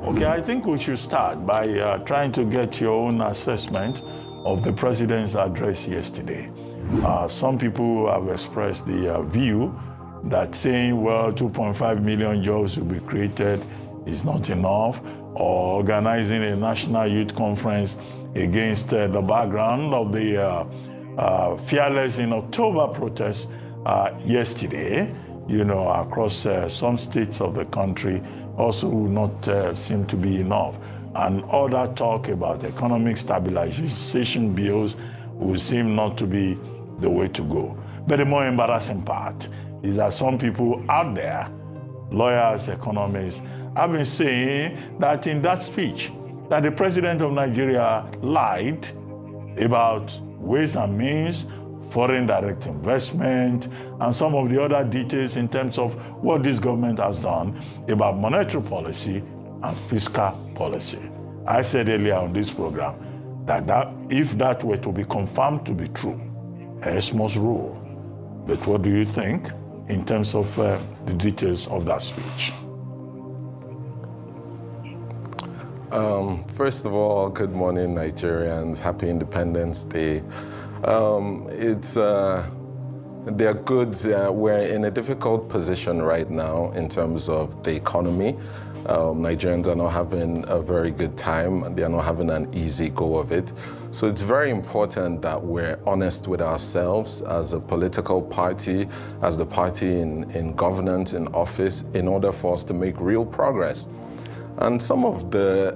Okay, I think we should start by trying to get your own assessment of the president's address yesterday. Some people have expressed the view that saying, well, 2.5 million jobs will be created is not enough, or organizing a national youth conference against the background of the Fearless in October protests yesterday, across some states of the country also will not seem to be enough. And all that talk about economic stabilization bills will seem not to be the way to go. But the more embarrassing part is that some people out there, lawyers, economists, have been saying that in that speech, that the president of Nigeria lied about ways and means, foreign direct investment, and some of the other details in terms of what this government has done about monetary policy and fiscal policy. I said earlier on this program that if that were to be confirmed to be true, S must rule. But what do you think in terms of the details of that speech? First of all, good morning, Nigerians. Happy Independence Day. They're good. We're in a difficult position right now in terms of the economy. Nigerians are not having a very good time. They are not having an easy go of it. So it's very important that we're honest with ourselves as a political party, as the party in governance, in office, in order for us to make real progress. And some of the,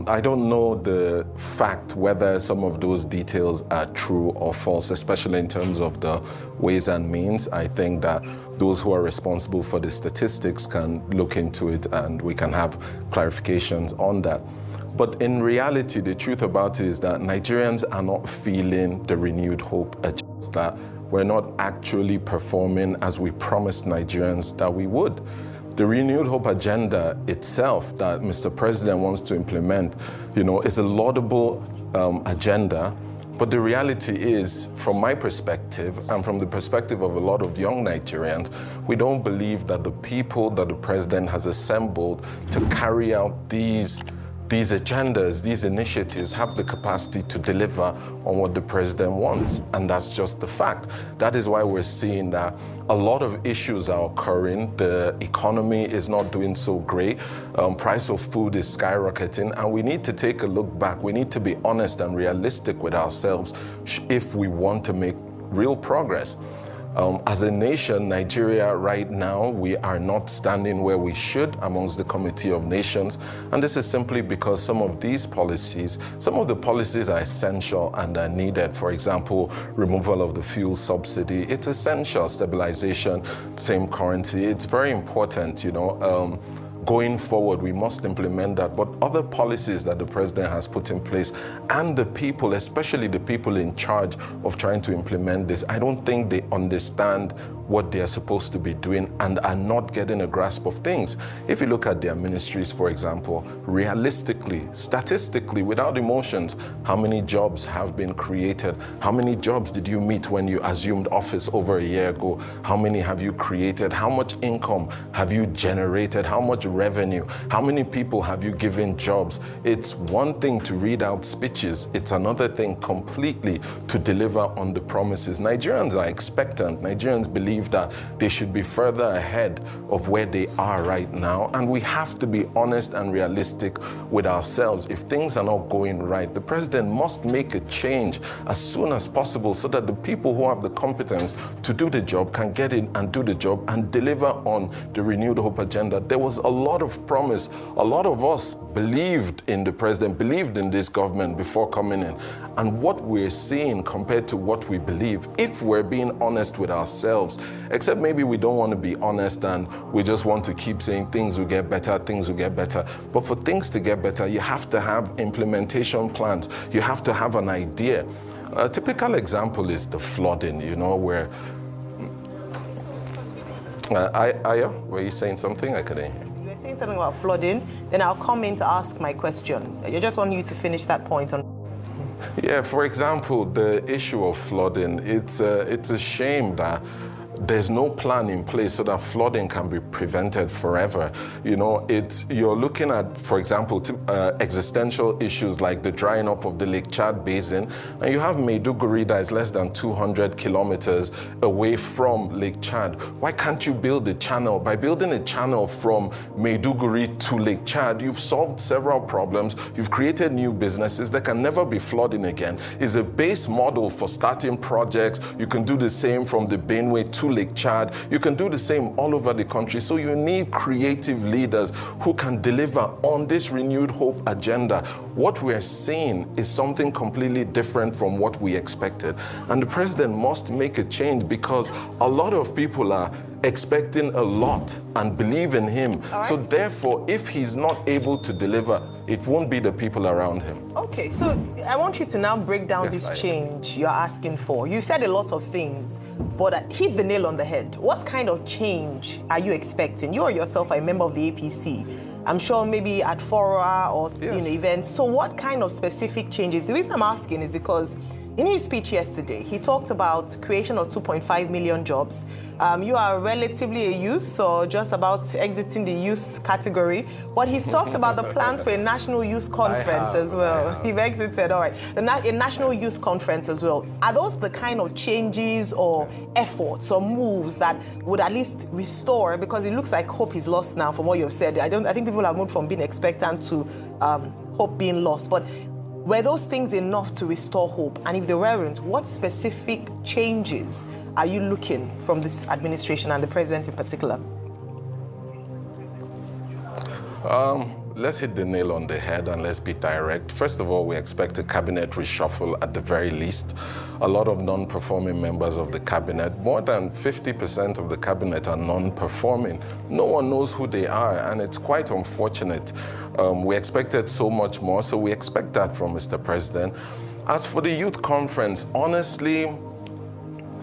I don't know the fact whether some of those details are true or false, especially in terms of the ways and means. I think that those who are responsible for the statistics can look into it and we can have clarifications on that. But in reality, the truth about it is that Nigerians are not feeling the renewed hope agenda, that we're not actually performing as we promised Nigerians that we would. The renewed hope agenda itself that Mr. President wants to implement, is a laudable agenda. But the reality is, from my perspective, and from the perspective of a lot of young Nigerians, we don't believe that the people that the president has assembled to carry out these agendas, these initiatives have the capacity to deliver on what the president wants. And that's just the fact. That is why we're seeing that a lot of issues are occurring. The economy is not doing so great. Price of food is skyrocketing. And we need to take a look back. We need to be honest and realistic with ourselves if we want to make real progress. As a nation, Nigeria right now, we are not standing where we should amongst the Committee of Nations. And this is simply because some of these policies, some of the policies are essential and are needed. For example, removal of the fuel subsidy, it's essential. Stabilization, same currency, it's very important, Going forward, we must implement that. But other policies that the president has put in place and the people, especially the people in charge of trying to implement this, I don't think they understand what they are supposed to be doing and are not getting a grasp of things. If you look at their ministries, for example, realistically, statistically, without emotions, how many jobs have been created? How many jobs did you meet when you assumed office over a year ago? How many have you created? How much income have you generated? How much revenue? How many people have you given jobs? It's one thing to read out speeches. It's another thing completely to deliver on the promises. Nigerians are expectant. Nigerians believe that they should be further ahead of where they are right now. And we have to be honest and realistic with ourselves. If things are not going right, the president must make a change as soon as possible so that the people who have the competence to do the job can get in and do the job and deliver on the renewed hope agenda. There was a lot of promise. A lot of us believed in the president, believed in this government before coming in. And what we're seeing compared to what we believe, if we're being honest with ourselves, except maybe we don't want to be honest and we just want to keep saying things will get better, things will get better. But for things to get better, you have to have implementation plans. You have to have an idea. A typical example is the flooding, where... were you saying something? I couldn't hear. You were saying something about flooding, then I'll come in to ask my question. I just want you to finish that point on... Yeah, for example, the issue of flooding, it's a shame that there's no plan in place so that flooding can be prevented forever. You know, you're looking at, for example, existential issues like the drying up of the Lake Chad Basin, and you have Maiduguri that is less than 200 kilometers away from Lake Chad. Why can't you build a channel? By building a channel from Maiduguri to Lake Chad, you've solved several problems, you've created new businesses. There can never be flooding again. It's a base model for starting projects. You can do the same from the Benue to Lake Chad. You can do the same all over the country. So you need creative leaders who can deliver on this renewed hope agenda. What we're seeing is something completely different from what we expected. And the president must make a change because a lot of people are expecting a lot and believe in him. Right. So therefore, if he's not able to deliver, it won't be the people around him. Okay, so I want you to now break down this change you're asking for. You said a lot of things, but hit the nail on the head. What kind of change are you expecting? You or yourself are a member of the APC. I'm sure maybe at fora or events. So what kind of specific changes? The reason I'm asking is because in his speech yesterday, he talked about creation of 2.5 million jobs. You are relatively a youth or just about exiting the youth category, but he's talked about the plans for a national youth conference as well. You've exited, all right. A national youth conference as well. Are those the kind of changes or efforts or moves that would at least restore, because it looks like hope is lost now from what you've said. I think people have moved from being expectant to hope being lost. But were those things enough to restore hope? And if they weren't, what specific changes are you looking from this administration and the president in particular? Let's hit the nail on the head and let's be direct. First of all, we expect a cabinet reshuffle at the very least. A lot of non-performing members of the cabinet, more than 50% of the cabinet are non-performing. No one knows who they are, and it's quite unfortunate. We expected so much more, so we expect that from Mr. President. As for the youth conference, honestly,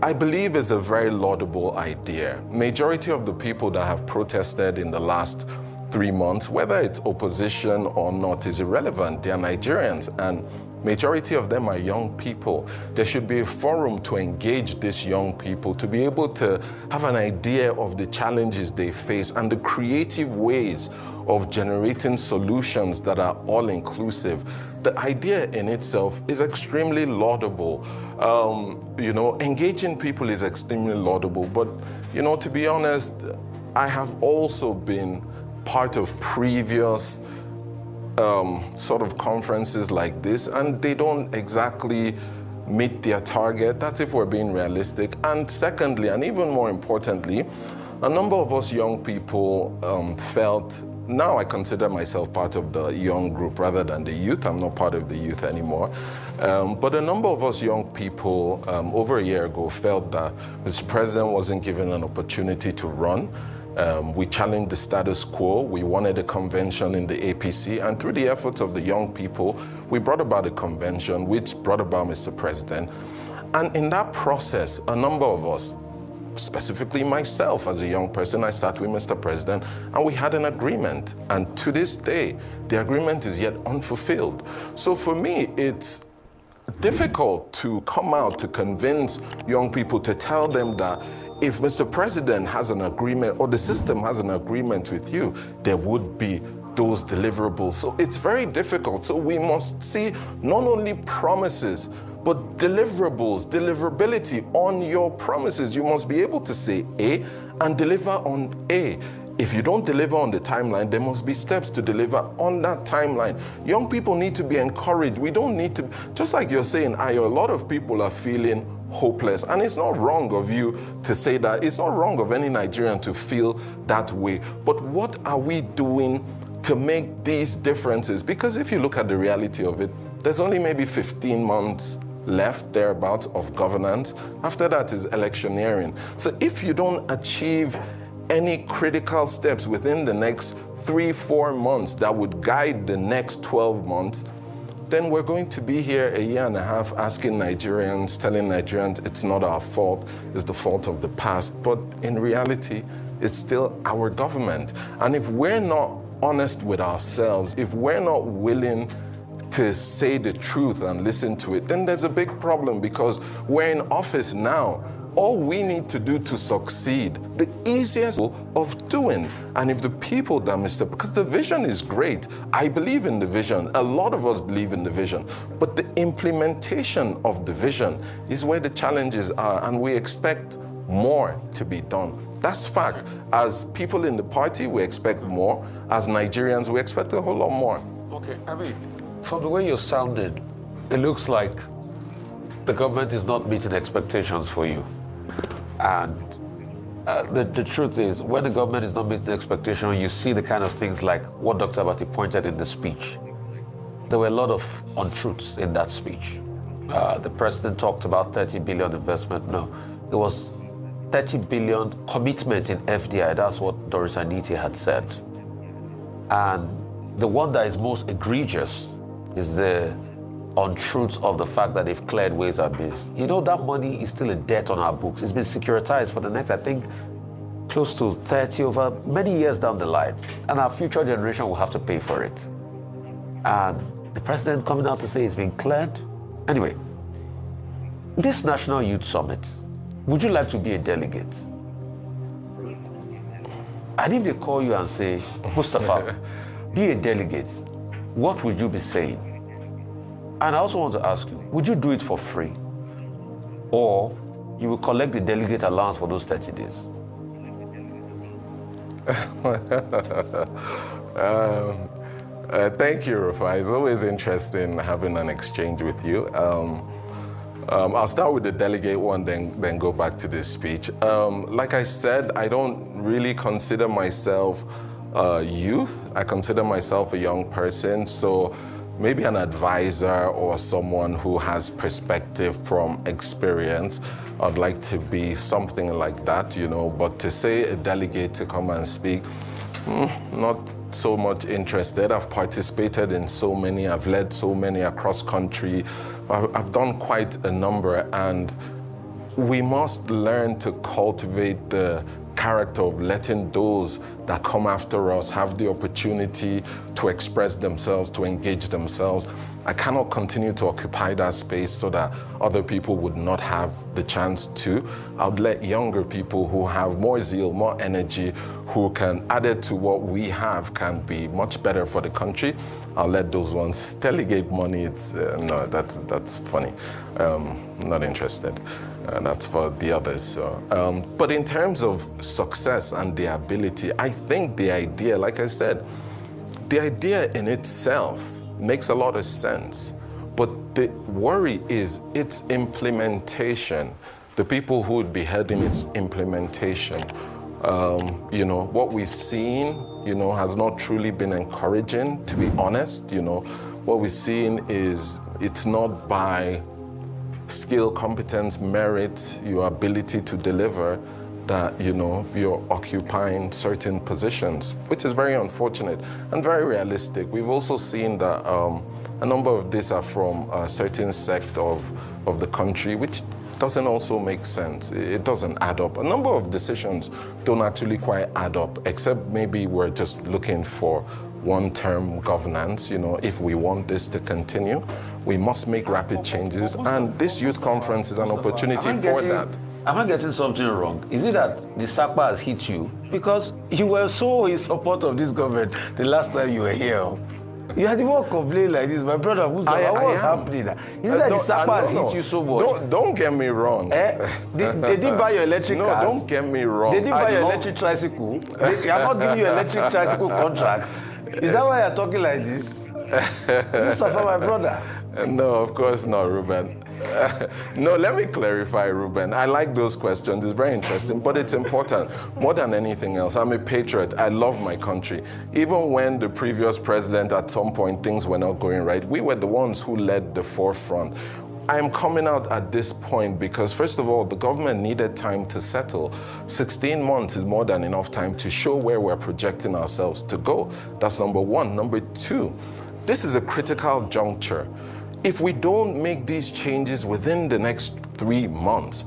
I believe it's a very laudable idea. Majority of the people that have protested in the last 3 months, whether it's opposition or not, is irrelevant. They are Nigerians, and majority of them are young people. There should be a forum to engage these young people, to be able to have an idea of the challenges they face and the creative ways of generating solutions that are all-inclusive. The idea in itself is extremely laudable. You know, engaging people is extremely laudable, but, you know, to be honest, I have also been part of previous sort of conferences like this, and they don't exactly meet their target. That's if we're being realistic. And secondly, and even more importantly, a number of us young people felt, now I consider myself part of the young group rather than the youth. I'm not part of the youth anymore. But a number of us young people over a year ago felt that Mr. President wasn't given an opportunity to run. We challenged the status quo. We wanted a convention in the APC, and through the efforts of the young people, we brought about a convention which brought about Mr. President. And in that process, a number of us, specifically myself as a young person, I sat with Mr. President and we had an agreement. And to this day, the agreement is yet unfulfilled. So for me, it's difficult to come out to convince young people, to tell them that if Mr. President has an agreement or the system has an agreement with you, there would be those deliverables. So it's very difficult. So we must see not only promises, but deliverables, deliverability on your promises. You must be able to say A and deliver on A. If you don't deliver on the timeline, there must be steps to deliver on that timeline. Young people need to be encouraged. We don't need to, just like you're saying, Ayo, a lot of people are feeling hopeless. And it's not wrong of you to say that. It's not wrong of any Nigerian to feel that way. But what are we doing to make these differences? Because if you look at the reality of it, there's only maybe 15 months left, thereabouts, of governance. After that is electioneering. So if you don't achieve any critical steps within the next 3-4 months that would guide the next 12 months, then we're going to be here a year and a half asking Nigerians, telling Nigerians it's not our fault, it's the fault of the past. But in reality, it's still our government. And if we're not honest with ourselves, if we're not willing to say the truth and listen to it, then there's a big problem, because we're in office now, all we need to do to succeed, the easiest of doing. And if the people that because the vision is great. I believe in the vision. A lot of us believe in the vision. But the implementation of the vision is where the challenges are, and we expect more to be done. That's fact. As people in the party, we expect more. As Nigerians, we expect a whole lot more. Okay, I mean, from the way you're sounding, it looks like the government is not meeting expectations for you. And the truth is, when the government is not meeting expectations, you see the kind of things like what Dr. Abati pointed in the speech. There were a lot of untruths in that speech. The president talked about 30 billion investment. No, it was 30 billion commitment in FDI. That's what Doris Aniti had said. And the one that is most egregious is the untruths of the fact that they've cleared Ways and Means. You know, that money is still a debt on our books. It's been securitized for the next, I think, close to 30 over many years down the line. And our future generation will have to pay for it. And the president coming out to say it's been cleared. Anyway, this National Youth Summit, would you like to be a delegate? And if they call you and say, Mustafa, be a delegate, what would you be saying? And I also want to ask you, would you do it for free? Or you will collect the delegate allowance for those 30 days? Thank you, Rufai. It's always interesting having an exchange with you. I'll start with the delegate one, then go back to this speech. Like I said, I don't really consider myself youth. I consider myself a young person. So maybe an advisor or someone who has perspective from experience. I'd like to be something like that, you know, but to say a delegate to come and speak, not so much interested. I've participated in so many, I've led so many across country. I've done quite a number, and we must learn to cultivate the character of letting those that come after us have the opportunity to express themselves, to engage themselves. I cannot continue to occupy that space so that other people would not have the chance to. I would let younger people who have more zeal, more energy, who can add it to what we have, can be much better for the country. I'll let those ones delegate money. It's no, that's funny. Not interested. That's for the others. So. But in terms of success and the ability, I think the idea, like I said, the idea in itself makes a lot of sense. But the worry is its implementation, the people who would be heading its implementation. You know, what we've seen, you know, has not truly been encouraging, to be honest. You know, what we've seen is it's not by skill, competence, merit, your ability to deliver that, you know, you're occupying certain positions, which is very unfortunate and very realistic. We've also seen that a number of these are from a certain sect of the country, which doesn't also make sense. It doesn't add up. A number of decisions don't actually quite add up, except maybe we're just looking for one-term governance. You know, if we want this to continue, we must make rapid changes, and this youth conference is an opportunity for that. Am I getting something wrong? Is it that the SAPA has hit you? Because you were so in support of this government the last time you were here. You had even complained like this, my brother. What's happening? Is it that the SAPA has hit you so much? Don't get me wrong. They didn't buy your electric cars. No, don't get me wrong. They didn't buy your electric tricycle. They are not giving you electric tricycle contract. Is that why you're talking like this? Mustafa, my brother. No, of course not, Ruben. No, let me clarify, Ruben. I like those questions. It's very interesting, but it's important. More than anything else, I'm a patriot. I love my country. Even when the previous president, at some point, things were not going right, we were the ones who led the forefront. I'm coming out at this point because, first of all, the government needed time to settle. 16 months is more than enough time to show where we're projecting ourselves to go. That's number one. Number two, this is a critical juncture. If we don't make these changes within the next 3 months,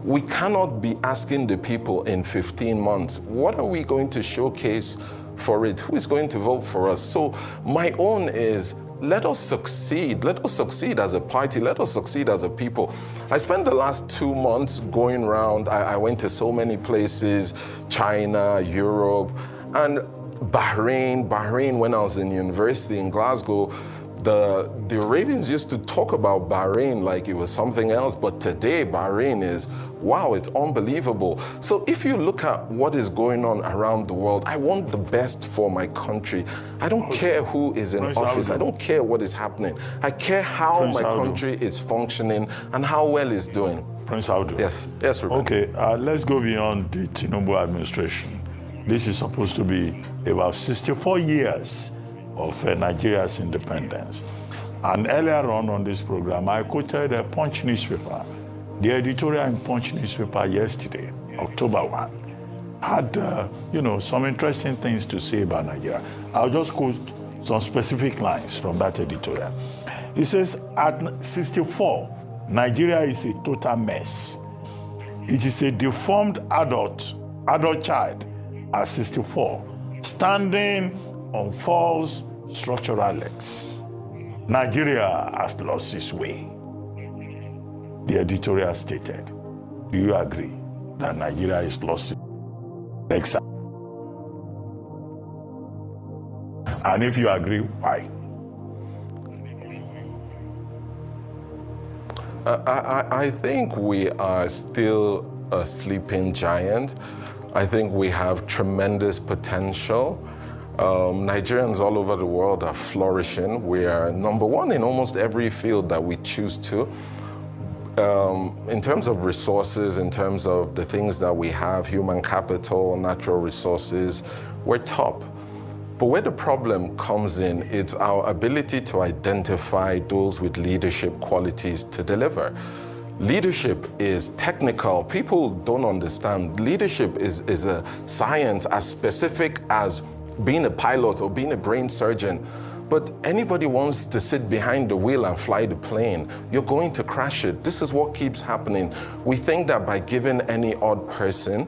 we cannot be asking the people in 15 months, what are we going to showcase for it? Who is going to vote for us? So my own is, let us succeed. Let us succeed as a party. Let us succeed as a people. I spent the last 2 months going around. I went to so many places, China, Europe, and Bahrain, when I was in university in Glasgow, the Arabians used to talk about Bahrain like it was something else, but today Bahrain is, wow, it's unbelievable. So if you look at what is going on around the world, I want the best for my country. I don't care who is in office. I don't care what is happening. I care how my country is functioning and how well it's doing. Prince Audu. Yes, Ruben. Okay, let's go beyond the Tinubu administration. This is supposed to be about 64 years of Nigeria's independence. And earlier on this program, I quoted a Punch newspaper. The editorial in Punch newspaper yesterday, October 1, had some interesting things to say about Nigeria. I'll just quote some specific lines from that editorial. It says, at 64, Nigeria is a total mess. It is a deformed adult child at 64, standing on false structural legs. Nigeria has lost its way, the editorial stated. Do you agree that Nigeria has lost its legs? And if you agree, why? I think we are still a sleeping giant. I think we have tremendous potential. Nigerians all over the world are flourishing. We are number one in almost every field that we choose to. In terms of resources, in terms of the things that we have, human capital, natural resources, we're top. But where the problem comes in, it's our ability to identify those with leadership qualities to deliver. Leadership is technical. People don't understand. Leadership is a science as specific as being a pilot or being a brain surgeon. But anybody wants to sit behind the wheel and fly the plane, you're going to crash it. This is what keeps happening. We think that by giving any odd person,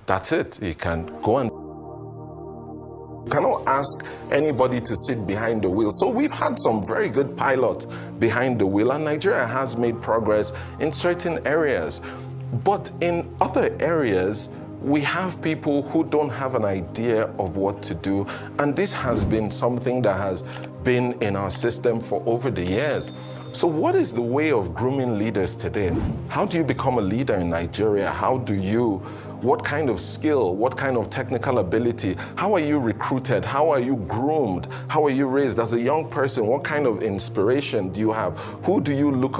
that's it. He can go and cannot ask anybody to sit behind the wheel. So we've had some very good pilots behind the wheel, and Nigeria has made progress in certain areas. But in other areas, we have people who don't have an idea of what to do. And this has been something that has been in our system for over the years. So what is the way of grooming leaders today? How do you become a leader in Nigeria? What kind of skill, what kind of technical ability? How are you recruited? How are you groomed? How are you raised as a young person? What kind of inspiration do you have? Who do you look up